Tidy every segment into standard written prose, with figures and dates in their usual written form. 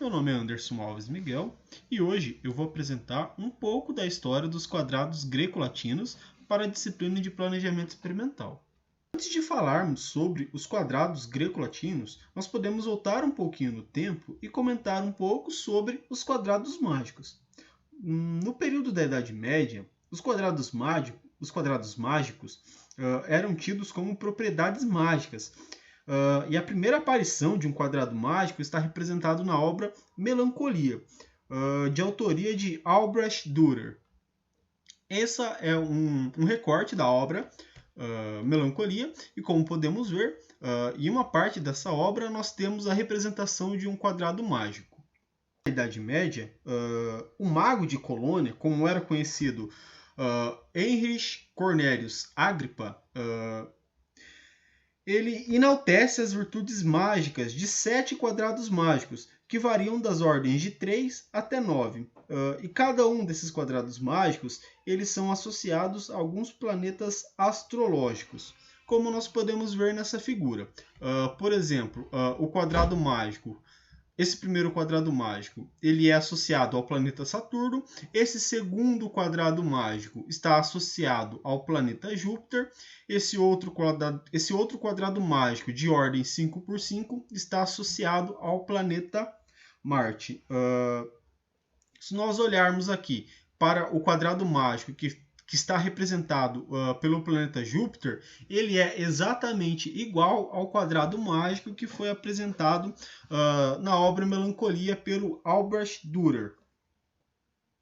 Meu nome é Anderson Alves Miguel e hoje eu vou apresentar um pouco da história dos quadrados greco-latinos para a disciplina de planejamento experimental. Antes de falarmos sobre os quadrados greco-latinos, nós podemos voltar um pouquinho no tempo e comentar um pouco sobre os quadrados mágicos. No período da Idade Média, os quadrados mágicos eram tidos como propriedades mágicas. E a primeira aparição de um quadrado mágico está representado na obra Melancolia, de autoria de Albrecht Dürer. Essa é um recorte da obra Melancolia, e como podemos ver, em uma parte dessa obra nós temos a representação de um quadrado mágico. Na Idade Média, o mago de Colônia, como era conhecido Heinrich Cornelius Agrippa, ele enaltece as virtudes mágicas de 7 quadrados mágicos, que variam das ordens de 3 até 9. E cada um desses quadrados mágicos, eles são associados a alguns planetas astrológicos, como nós podemos ver nessa figura. Por exemplo, o quadrado mágico. Esse primeiro quadrado mágico, ele é associado ao planeta Saturno. Esse segundo quadrado mágico está associado ao planeta Júpiter. Esse outro quadrado mágico de ordem 5x5 está associado ao planeta Marte. Se nós olharmos aqui para o quadrado mágico que está representado pelo planeta Júpiter, ele é exatamente igual ao quadrado mágico que foi apresentado na obra Melancolia pelo Albrecht Dürer.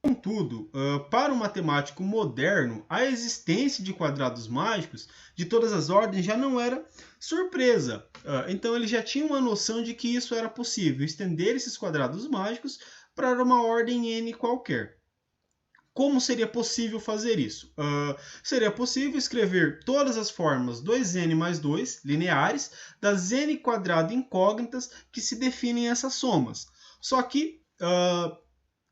Contudo, para o matemático moderno, a existência de quadrados mágicos de todas as ordens já não era surpresa. Então ele já tinha uma noção de que isso era possível, estender esses quadrados mágicos para uma ordem n qualquer. Como seria possível fazer isso? Seria possível escrever todas as formas 2n mais 2 lineares das n quadrado incógnitas que se definem essas somas. Só que,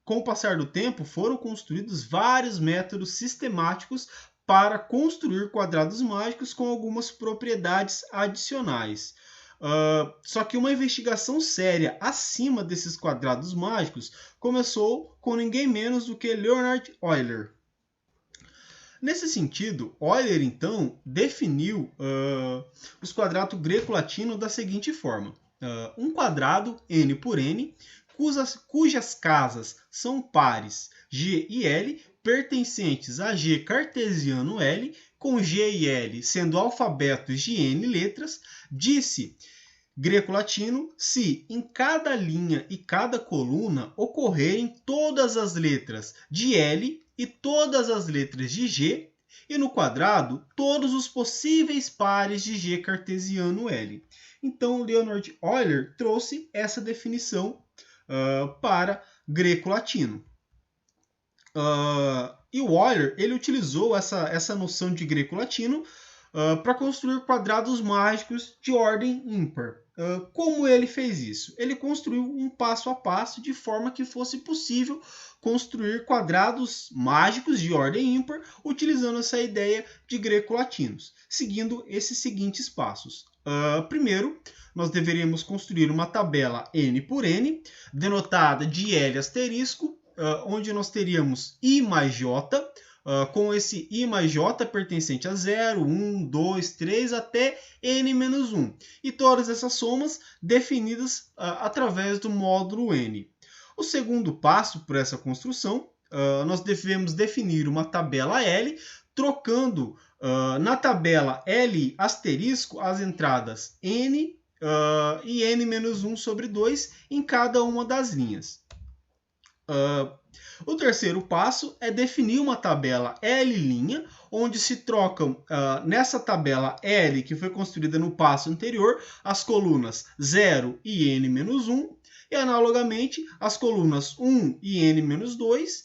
com o passar do tempo, foram construídos vários métodos sistemáticos para construir quadrados mágicos com algumas propriedades adicionais. Só que uma investigação séria acima desses quadrados mágicos começou com ninguém menos do que Leonhard Euler. Nesse sentido, Euler então definiu os quadrados greco-latino da seguinte forma: um quadrado n por n, cujas casas são pares G e L, pertencentes a G cartesiano L, com G e L sendo alfabetos de n letras, disse greco-latino se em cada linha e cada coluna ocorrerem todas as letras de L e todas as letras de G, e no quadrado todos os possíveis pares de G cartesiano L. Então, Leonhard Euler trouxe essa definição para greco-latino. E o Euler ele utilizou essa noção de greco-latino para construir quadrados mágicos de ordem ímpar. Como ele fez isso? Ele construiu um passo a passo de forma que fosse possível construir quadrados mágicos de ordem ímpar utilizando essa ideia de greco-latinos, seguindo esses seguintes passos. Primeiro, nós deveríamos construir uma tabela n por n, denotada de L asterisco, onde nós teríamos I mais J, com esse I mais J pertencente a 0, 1, 2, 3 até n-1. E todas essas somas definidas através do módulo n. O segundo passo por essa construção, nós devemos definir uma tabela L, trocando na tabela L asterisco as entradas n e n-1 sobre 2 em cada uma das linhas. O terceiro passo é definir uma tabela L', onde se trocam nessa tabela L, que foi construída no passo anterior, as colunas 0 e n-1, e analogamente as colunas 1 e n-2,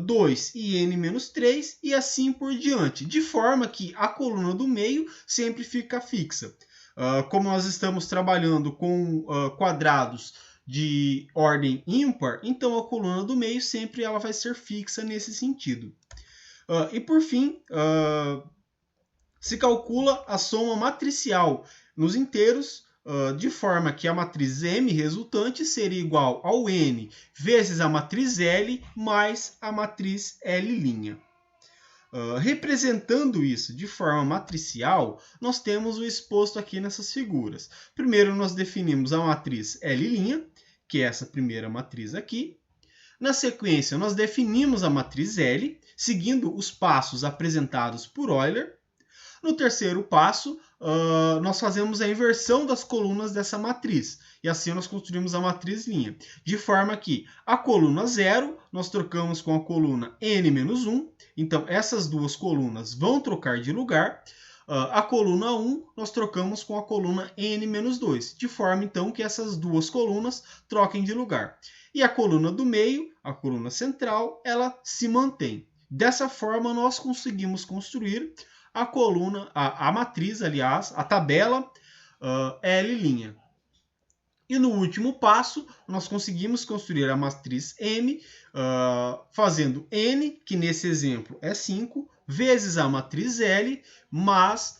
2 e n-3 e assim por diante, de forma que a coluna do meio sempre fica fixa. Como nós estamos trabalhando com quadrados de ordem ímpar, então a coluna do meio sempre ela vai ser fixa nesse sentido. E por fim, se calcula a soma matricial nos inteiros de forma que a matriz M resultante seria igual ao N vezes a matriz L mais a matriz L'. Representando isso de forma matricial, nós temos o exposto aqui nessas figuras. Primeiro, nós definimos a matriz L', que é essa primeira matriz aqui. Na sequência, nós definimos a matriz L, seguindo os passos apresentados por Euler. No terceiro passo, nós fazemos a inversão das colunas dessa matriz. E assim nós construímos a matriz linha. De forma que a coluna 0 nós trocamos com a coluna n-1. Então, essas duas colunas vão trocar de lugar. A coluna 1 nós trocamos com a coluna n-2. De forma, então, que essas duas colunas troquem de lugar. E a coluna do meio, a coluna central, ela se mantém. Dessa forma, nós conseguimos construir a coluna, a matriz, aliás, a tabela L'. E no último passo, nós conseguimos construir a matriz M, fazendo N, que nesse exemplo é 5, vezes a matriz L, mais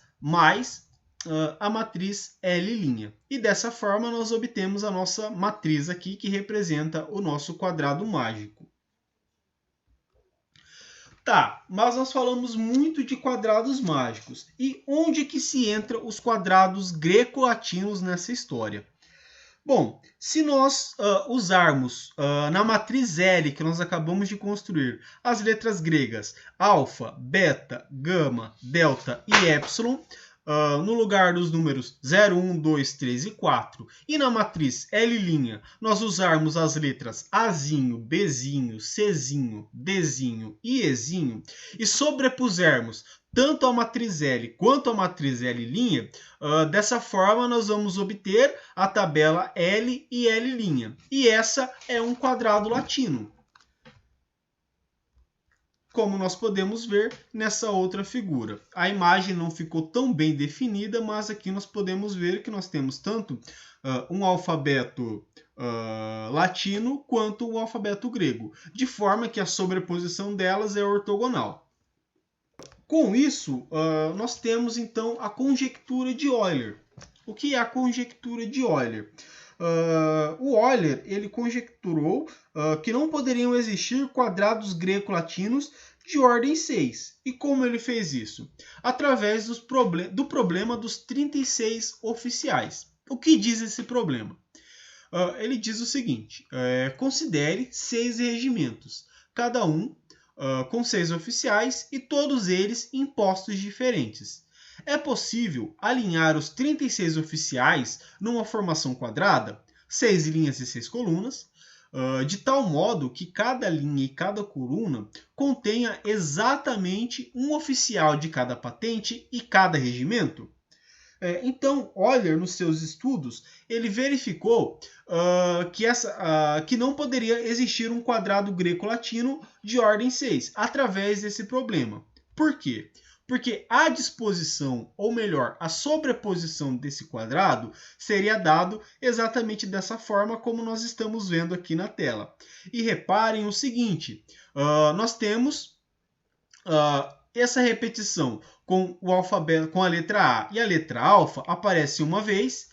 a matriz L'. E dessa forma, nós obtemos a nossa matriz aqui, que representa o nosso quadrado mágico. Tá, mas nós falamos muito de quadrados mágicos. E onde que se entra os quadrados greco-latinos nessa história? Bom, se nós usarmos na matriz L que nós acabamos de construir as letras gregas alfa, beta, gama, delta e epsilon, no lugar dos números 0, 1, 2, 3 e 4, e na matriz L' nós usarmos as letras Azinho, Bzinho, Czinho, Dzinho e Ezinho, e sobrepusermos tanto a matriz L quanto a matriz L', dessa forma nós vamos obter a tabela L e L'. E essa é um quadrado latino, como nós podemos ver nessa outra figura. A imagem não ficou tão bem definida, mas aqui nós podemos ver que nós temos tanto um alfabeto latino quanto o alfabeto grego, de forma que a sobreposição delas é ortogonal. Com isso, nós temos então a conjectura de Euler. O que é a conjectura de Euler? O Euler ele conjecturou que não poderiam existir quadrados greco-latinos de ordem 6. E como ele fez isso? Através do problema dos 36 oficiais. O que diz esse problema? Ele diz o seguinte: considere 6 regimentos, cada um com 6 oficiais e todos eles em postos diferentes. É possível alinhar os 36 oficiais numa formação quadrada, 6 linhas e 6 colunas, de tal modo que cada linha e cada coluna contenha exatamente um oficial de cada patente e cada regimento? Então, Euler, nos seus estudos, ele verificou que não poderia existir um quadrado greco-latino de ordem 6, através desse problema. Por quê? Porque a disposição, ou melhor, a sobreposição desse quadrado seria dado exatamente dessa forma como nós estamos vendo aqui na tela. E reparem o seguinte, nós temos essa repetição com o alfabeto, com a letra A e a letra alfa aparece uma vez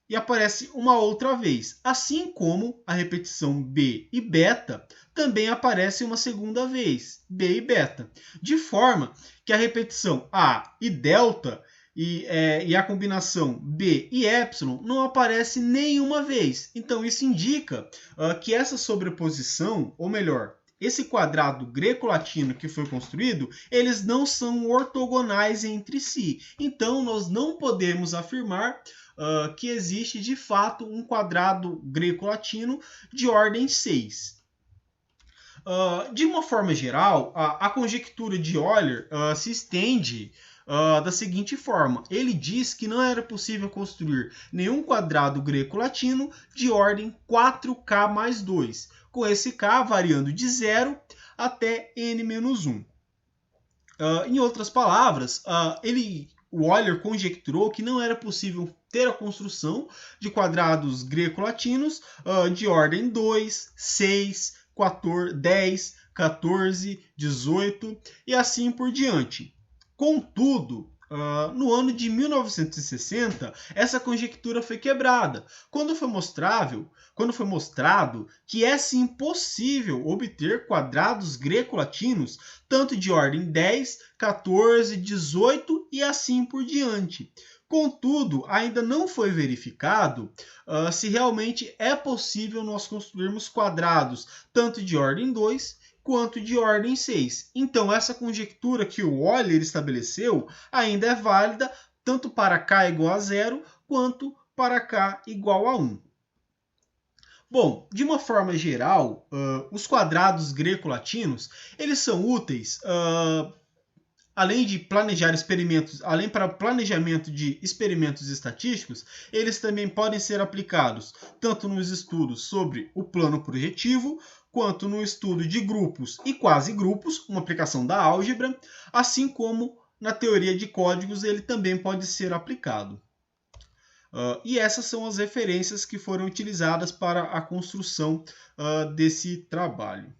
e aparece uma outra vez, assim como a repetição B e beta também aparece uma segunda vez, B e beta, de forma que a repetição A e delta e a combinação B e epsilon não aparece nenhuma vez. Então isso indica que essa sobreposição, ou melhor, esse quadrado greco-latino que foi construído, eles não são ortogonais entre si. Então, nós não podemos afirmar que existe, de fato, um quadrado greco-latino de ordem 6. De uma forma geral, a conjectura de Euler se estende da seguinte forma. Ele diz que não era possível construir nenhum quadrado greco-latino de ordem 4K mais 2, com esse K variando de 0 até n-1. Em outras palavras, o Euler conjecturou que não era possível ter a construção de quadrados greco-latinos de ordem 2, 6, 14, 10, 14, 18 e assim por diante. Contudo, No ano de 1960, essa conjectura foi quebrada, quando foi mostrado que é sim possível obter quadrados greco-latinos tanto de ordem 10, 14, 18 e assim por diante. Contudo, ainda não foi verificado se realmente é possível nós construirmos quadrados tanto de ordem 2 quanto de ordem 6. Então, essa conjectura que o Euler estabeleceu ainda é válida tanto para k igual a 0 quanto para k igual a 1. Bom, de uma forma geral, os quadrados greco-latinos eles são úteis além de planejar experimentos, além para planejamento de experimentos estatísticos, eles também podem ser aplicados tanto nos estudos sobre o plano projetivo, quanto no estudo de grupos e quase grupos, uma aplicação da álgebra, assim como na teoria de códigos ele também pode ser aplicado. E essas são as referências que foram utilizadas para a construção desse trabalho.